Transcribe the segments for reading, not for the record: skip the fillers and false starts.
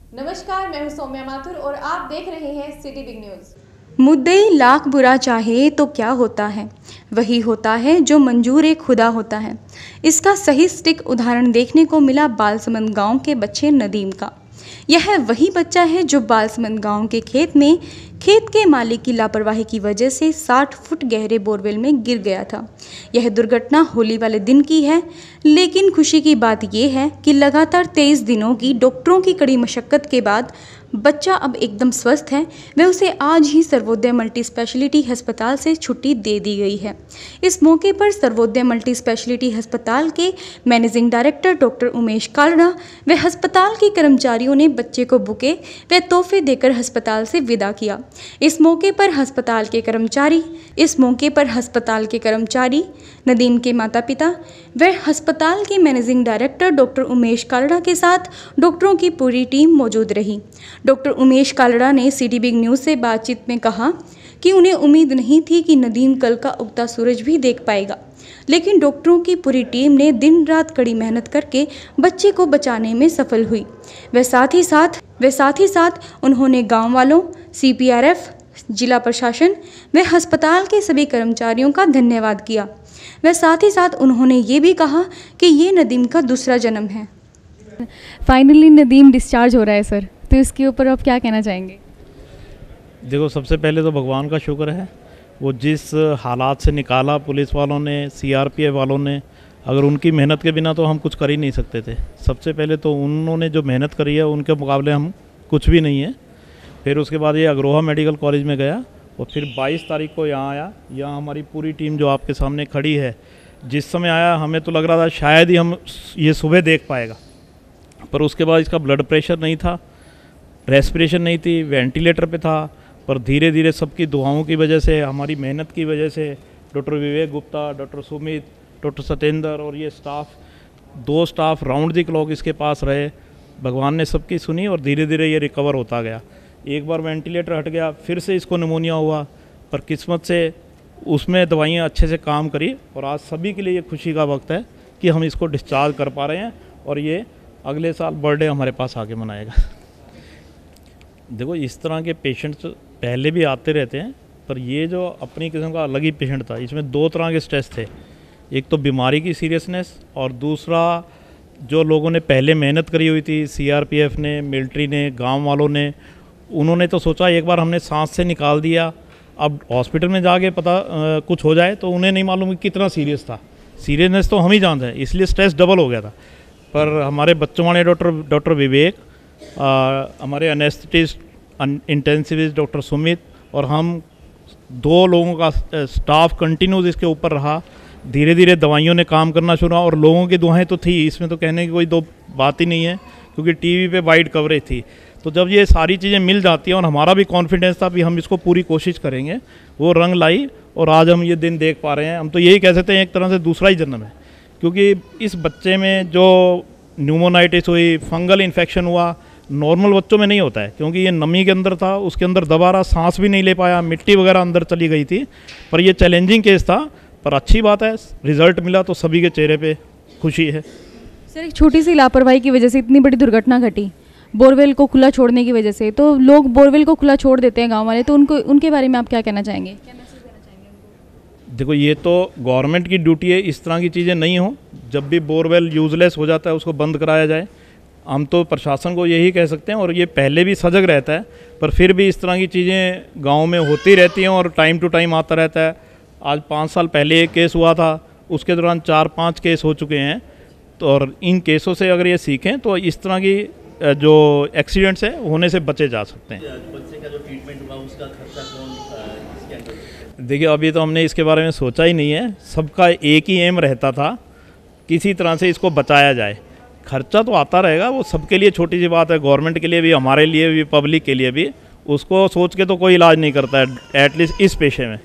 नमस्कार, मैं हूं सौम्या माथुर और आप देख रहे हैं सिटी बिग न्यूज़। मुद्दई लाख बुरा चाहे तो क्या होता है, वही होता है जो मंजूर खुदा होता है। इसका सही स्टिक उदाहरण देखने को मिला बालसमंद गांव के बच्चे नदीम का। यह वही बच्चा है जो बालसमंद गांव के खेत के मालिक की लापरवाही की वजह से 60 फुट गहरे बोरवेल में गिर गया था। यह दुर्घटना होली वाले दिन की है, लेकिन खुशी की बात यह है कि लगातार 23 दिनों की डॉक्टरों की कड़ी मशक्कत के बाद बच्चा अब एकदम स्वस्थ है। वह उसे आज ही सर्वोदय मल्टी स्पेशलिटी अस्पताल से छुट्टी दे दी गई है। इस मौके पर सर्वोदय मल्टी स्पेशलिटी अस्पताल के managing director doctor Umesh Kalra व अस्पताल के कर्मचारियों ने बच्चे को बुके व तोहफे देकर अस्पताल से विदा किया। इस मौके पर अस्पताल के कर्मचारी, नदीम के माता पिता व अस्पताल के managing director doctor Umesh Kalra के साथ डॉक्टरों की पूरी टीम मौजूद रही। डॉक्टर उमेश कालड़ा ने सिटी बिग न्यूज़ से बातचीत में कहा कि उन्हें उम्मीद नहीं थी कि नदीम कल का उगता सूरज भी देख पाएगा, लेकिन डॉक्टरों की पूरी टीम ने दिन रात कड़ी मेहनत करके बच्चे को बचाने में सफल हुई। व साथ ही साथ उन्होंने गांव वालों, CPRF, जिला प्रशासन व अस्पताल के सभी कर्मचारियों का धन्यवाद किया। व साथ ही साथ उन्होंने ये भी कहा कि ये नदीम का दूसरा जन्म है। फाइनली नदीम डिस्चार्ज हो रहा है सर, तो इसके ऊपर आप क्या कहना चाहेंगे? देखो, सबसे पहले तो भगवान का शुक्र है, वो जिस हालात से निकाला पुलिस वालों ने, CRPF वालों ने, अगर उनकी मेहनत के बिना तो हम कुछ कर ही नहीं सकते थे। सबसे पहले तो उन्होंने जो मेहनत करी है उनके मुकाबले हम कुछ भी नहीं है। फिर उसके बाद ये अग्रोहा मेडिकल कॉलेज में गया और फिर 22 तारीख को यहाँ आया। यहाँ हमारी पूरी टीम जो आपके सामने खड़ी है, जिस समय आया हमें तो लग रहा था शायद ही हम ये सुबह देख पाएगा, पर उसके बाद इसका ब्लड प्रेशर नहीं था, रेस्पिरेशन नहीं थी, वेंटिलेटर पे था। पर धीरे धीरे सबकी दुआओं की वजह से, हमारी मेहनत की वजह से, डॉक्टर विवेक गुप्ता, डॉक्टर सुमित, डॉक्टर सत्येंद्र और ये दो स्टाफ राउंड दी क्लॉक इसके पास रहे। भगवान ने सबकी सुनी और धीरे धीरे ये रिकवर होता गया। एक बार वेंटिलेटर हट गया, फिर से इसको निमोनिया हुआ, पर किस्मत से उसमें दवाइयाँ अच्छे से काम करी और आज सभी के लिए ये खुशी का वक्त है कि हम इसको डिस्चार्ज कर पा रहे हैं और ये अगले साल बर्थडे हमारे पास आके मनाएगा। देखो, इस तरह के पेशेंट्स पहले भी आते रहते हैं, पर ये जो अपनी किस्म का अलग ही पेशेंट था। इसमें 2 तरह के स्ट्रेस थे, एक तो बीमारी की सीरियसनेस और दूसरा जो लोगों ने पहले मेहनत करी हुई थी, CRPF ने, मिलिट्री ने, गांव वालों ने, उन्होंने तो सोचा एक बार हमने सांस से निकाल दिया, अब हॉस्पिटल में जाके पता कुछ हो जाए, तो उन्हें नहीं मालूम कि कितना सीरियस था। सीरियसनेस तो हम ही जानते हैं, इसलिए स्ट्रेस डबल हो गया था। पर हमारे बच्चों वाले डॉक्टर विवेक, हमारे एनेस्थेटिस्ट इंटेंसिविस्ट डॉक्टर सुमित और हम 2 लोगों का स्टाफ कंटिन्यूस इसके ऊपर रहा। धीरे धीरे दवाइयों ने काम करना शुरू हुआ और लोगों की दुआएं तो थी, इसमें तो कहने की कोई दो बात ही नहीं है, क्योंकि टीवी पे वाइड कवरेज थी। तो जब ये सारी चीज़ें मिल जाती हैं और हमारा भी कॉन्फिडेंस था कि हम इसको पूरी कोशिश करेंगे, वो रंग लाई और आज हम ये दिन देख पा रहे हैं। हम तो यही कह सकते हैं एक तरह से दूसरा ही जन्म है, क्योंकि इस बच्चे में जो न्यूमोनाइटिस हुई, फंगल इन्फेक्शन हुआ, नॉर्मल बच्चों में नहीं होता है, क्योंकि ये नमी के अंदर था, उसके अंदर दोबारा सांस भी नहीं ले पाया, मिट्टी वगैरह अंदर चली गई थी। पर ये चैलेंजिंग केस था, पर अच्छी बात है, रिजल्ट मिला तो सभी के चेहरे पे खुशी है। सर, एक छोटी सी लापरवाही की वजह से इतनी बड़ी दुर्घटना घटी, बोरवेल को खुला छोड़ने की वजह से। तो लोग बोरवेल को खुला छोड़ देते हैं गाँव वाले, तो उनके बारे में आप क्या कहना चाहेंगे? देखो, ये तो गवर्नमेंट की ड्यूटी है इस तरह की चीज़ें नहीं हो। जब भी बोरवेल यूजलेस हो जाता है उसको बंद कराया जाए। हम तो प्रशासन को यही कह सकते हैं, और ये पहले भी सजग रहता है, पर फिर भी इस तरह की चीज़ें गांव में होती रहती हैं और टाइम टू टाइम आता रहता है। आज 5 साल पहले एक केस हुआ था, उसके दौरान 4-5 केस हो चुके हैं। तो और इन केसों से अगर ये सीखें तो इस तरह की जो एक्सीडेंट्स है होने से बचे जा सकते हैं। बच्चे का जो ट्रीटमेंट हुआ उसका खर्चा कौन इसके अंदर? देखिए, अभी तो हमने इसके बारे में सोचा ही नहीं है। सबका एक ही एम रहता था, किसी तरह से इसको बचाया जाए। खर्चा तो आता रहेगा, वो सबके लिए छोटी सी बात है, गवर्नमेंट के लिए भी, हमारे लिए भी, पब्लिक के लिए भी। उसको सोच के तो कोई इलाज नहीं करता है, एटलीस्ट इस पेशे में।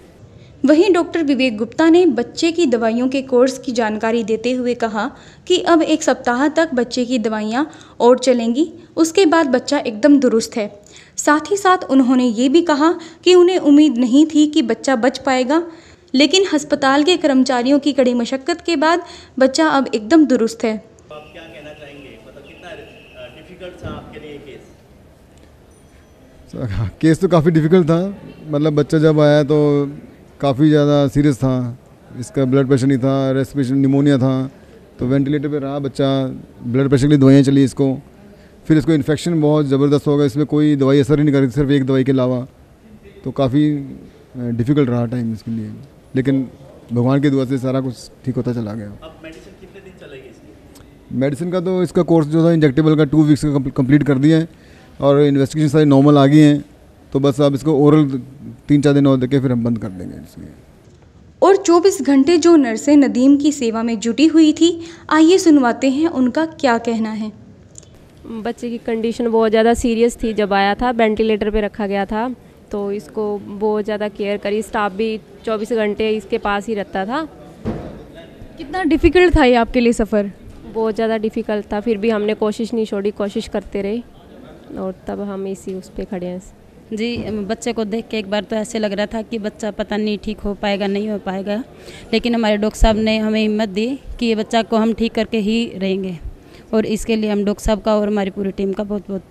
वहीं डॉक्टर विवेक गुप्ता ने बच्चे की दवाइयों के कोर्स की जानकारी देते हुए कहा कि अब 1 सप्ताह तक बच्चे की दवाइयां और चलेंगी, उसके बाद बच्चा एकदम दुरुस्त है। साथ ही साथ उन्होंने ये भी कहा कि उन्हें उम्मीद नहीं थी कि बच्चा बच पाएगा, लेकिन अस्पताल के कर्मचारियों की कड़ी मशक्कत के बाद बच्चा अब एकदम दुरुस्त है। आप क्या कहना चाहेंगे, मतलब कितना डिफिकल्ट था आपके लिए केस? केस तो काफ़ी डिफ़िकल्ट था, मतलब बच्चा जब आया तो काफ़ी ज़्यादा सीरियस था, इसका ब्लड प्रेशर नहीं था, रेस्पिरेशन निमोनिया था, तो वेंटिलेटर पे रहा बच्चा, ब्लड प्रेशर के लिए दवाइयाँ चली इसको, फिर इसको इन्फेक्शन बहुत ज़बरदस्त हो गया, इसमें कोई दवाई असर ही नहीं कर रही, सिर्फ एक दवाई के अलावा, तो काफ़ी डिफ़िकल्ट रहा टाइम इसके लिए, लेकिन भगवान की दुआ से सारा कुछ ठीक होता चला गया। अब मेडिसिन कितने दिन चलेगी इसकी? मेडिसिन का तो इसका कोर्स जो था इंजेक्टेबल का 2 वीक्स का कंप्लीट कर दिया है और इन्वेस्टिगेशन सारी नॉर्मल आ गई हैं, तो बस अब इसको ओरल 3-4 दिन और देके फिर हम बंद कर देंगे इसलिए। और 24 घंटे जो नर्सें नदीम की सेवा में जुटी हुई थी, आइए सुनवाते हैं उनका क्या कहना है। बच्चे की कंडीशन बहुत ज़्यादा सीरियस थी, जब आया था वेंटिलेटर पे रखा गया था, तो इसको बहुत ज़्यादा केयर करी, स्टाफ भी 24 घंटे इसके पास ही रहता था। कितना डिफ़िकल्ट था ये आपके लिए सफ़र? बहुत ज़्यादा डिफ़िकल्ट था, फिर भी हमने कोशिश नहीं छोड़ी, कोशिश करते रहे और तब हम इसी उस पर खड़े हैं। जी, बच्चे को देख के एक बार तो ऐसे लग रहा था कि बच्चा पता नहीं ठीक हो पाएगा नहीं हो पाएगा, लेकिन हमारे डॉक्टर साहब ने हमें हिम्मत दी कि ये बच्चा को हम ठीक करके ही रहेंगे, और इसके लिए हम डॉक्टर साहब का और हमारी पूरी टीम का बहुत बहुत।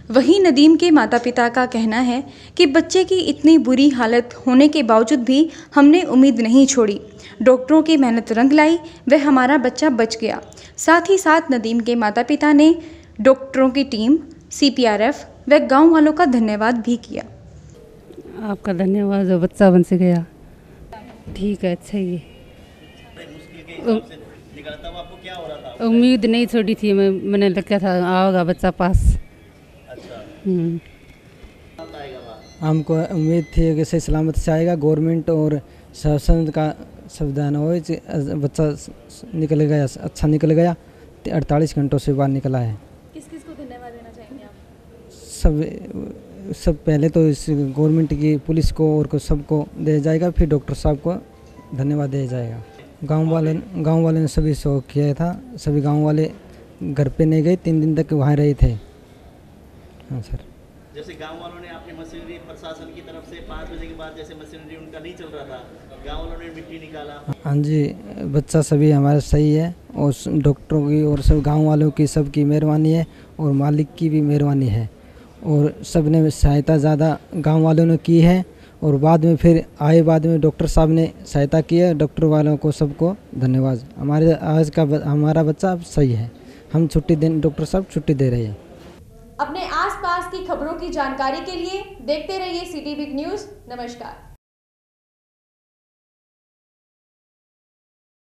वहीं नदीम के माता पिता का कहना है कि बच्चे की इतनी बुरी हालत होने के बावजूद भी हमने उम्मीद नहीं छोड़ी, डॉक्टरों की मेहनत रंग लाई, वह हमारा बच्चा बच गया। साथ ही साथ नदीम के माता पिता ने डॉक्टरों की टीम, CPRF व गांव वालों का धन्यवाद भी किया। आपका धन्यवाद, जो बच्चा बन से गया, ठीक है, अच्छा ही है। मुश्किल के हिसाब से निकला, तब आपको क्या हो रहा था? उम्मीद नहीं छोड़ी थी, मैंने लगता था आओगा बच्चा पास। अच्छा, हमको उम्मीद थी कि सही सलामत से आएगा, गवर्नमेंट और शासन का संविधान हो, बच्चा निकल गया, अच्छा निकल गया, 48 घंटों से बाहर निकला है। किस किस को धन्यवाद देना चाहेंगे आप? सब पहले तो इस गवर्नमेंट की, पुलिस को और सबको दिया जाएगा, फिर डॉक्टर साहब को धन्यवाद दिया जाएगा। गांव वाले ने सभी शौक किया था, सभी गांव वाले घर पे नहीं गए, 3 दिन तक वहाँ रहे थे। हाँ सर। जैसे गांव वालों ने आपने मशीनरी प्रशासन की तरफ से 5 बजे के बाद जैसे मशीनरी उनका नहीं चल रहा था, गांव वालों ने मिट्टी निकाला। हाँ जी, बच्चा सभी हमारा सही है, और डॉक्टरों की और सब गांव वालों की सबकी मेहरबानी है, और मालिक की भी मेहरबानी है, और सब ने सहायता ज़्यादा गांव वालों ने की है, और बाद में फिर आए बाद में डॉक्टर साहब ने सहायता की है। डॉक्टर वालों को सबको धन्यवाद। हमारे आज का हमारा बच्चा अब सही है, हम छुट्टी डॉक्टर साहब छुट्टी दे रहे हैं। अपने आसपास की खबरों की जानकारी के लिए देखते रहिए सिटी बिग न्यूज़। नमस्कार।